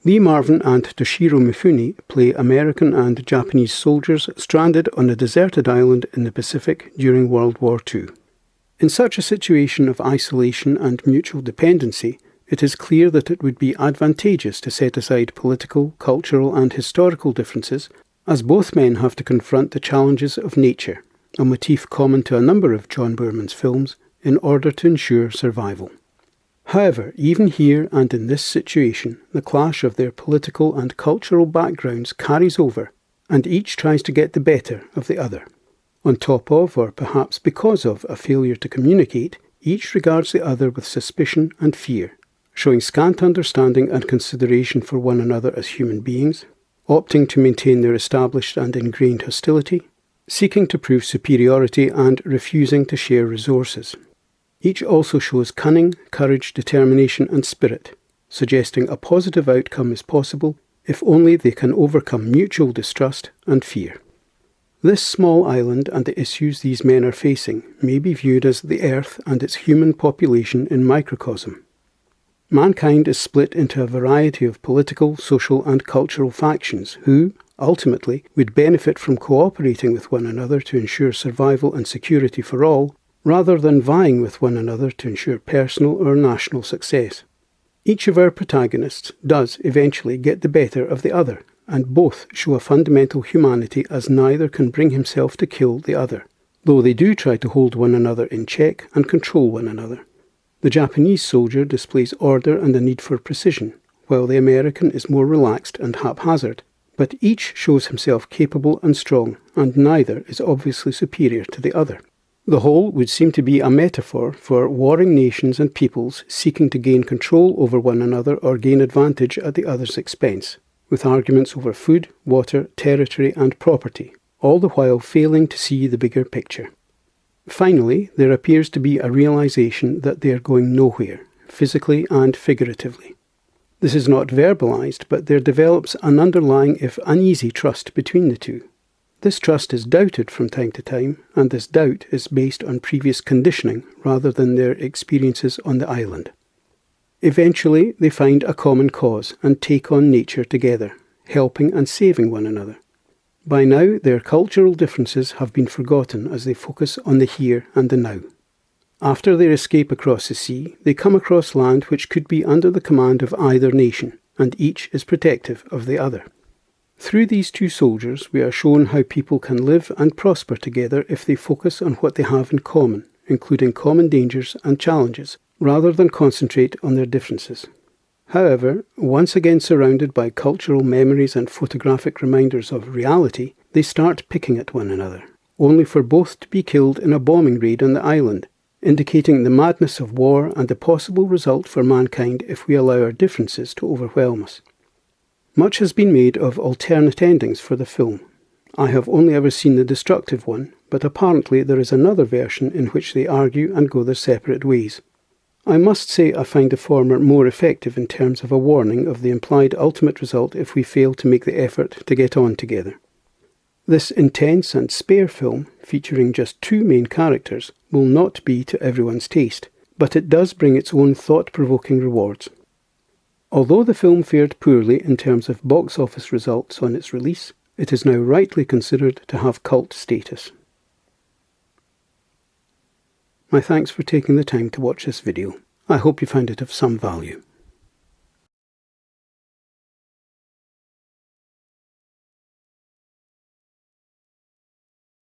Lee Marvin and Toshiro Mifune play American and Japanese soldiers stranded on a deserted island in the Pacific during World War II. In such a situation of isolation and mutual dependency, it is clear that it would be advantageous to set aside political, cultural and historical differences, as both men have to confront the challenges of nature, a motif common to a number of John Boorman's films, in order to ensure survival. However, even here and in this situation, the clash of their political and cultural backgrounds carries over, and each tries to get the better of the other. On top of, or perhaps because of, a failure to communicate, each regards the other with suspicion and fear, showing scant understanding and consideration for one another as human beings, opting to maintain their established and ingrained hostility, seeking to prove superiority and refusing to share resources. Each also shows cunning, courage, determination and spirit, suggesting a positive outcome is possible if only they can overcome mutual distrust and fear. This small island and the issues these men are facing may be viewed as the Earth and its human population in microcosm. Mankind is split into a variety of political, social and cultural factions who, ultimately, would benefit from cooperating with one another to ensure survival and security for all, rather than vying with one another to ensure personal or national success. Each of our protagonists does eventually get the better of the other, and both show a fundamental humanity as neither can bring himself to kill the other, though they do try to hold one another in check and control one another. The Japanese soldier displays order and a need for precision, while the American is more relaxed and haphazard, but each shows himself capable and strong, and neither is obviously superior to the other. The whole would seem to be a metaphor for warring nations and peoples seeking to gain control over one another or gain advantage at the other's expense, with arguments over food, water, territory and property, all the while failing to see the bigger picture. Finally, there appears to be a realization that they are going nowhere, physically and figuratively. This is not verbalized, but there develops an underlying, if uneasy, trust between the two. This trust is doubted from time to time, and this doubt is based on previous conditioning rather than their experiences on the island. Eventually, they find a common cause and take on nature together, helping and saving one another. By now, their cultural differences have been forgotten as they focus on the here and the now. After their escape across the sea, they come across land which could be under the command of either nation, and each is protective of the other. Through these two soldiers, we are shown how people can live and prosper together if they focus on what they have in common, including common dangers and challenges, rather than concentrate on their differences. However, once again surrounded by cultural memories and photographic reminders of reality, they start picking at one another, only for both to be killed in a bombing raid on the island, indicating the madness of war and the possible result for mankind if we allow our differences to overwhelm us. Much has been made of alternate endings for the film. I have only ever seen the destructive one, but apparently there is another version in which they argue and go their separate ways. I must say I find the former more effective in terms of a warning of the implied ultimate result if we fail to make the effort to get on together. This intense and spare film, featuring just two main characters, will not be to everyone's taste, but it does bring its own thought-provoking rewards. Although the film fared poorly in terms of box office results on its release, it is now rightly considered to have cult status. My thanks for taking the time to watch this video. I hope you found it of some value.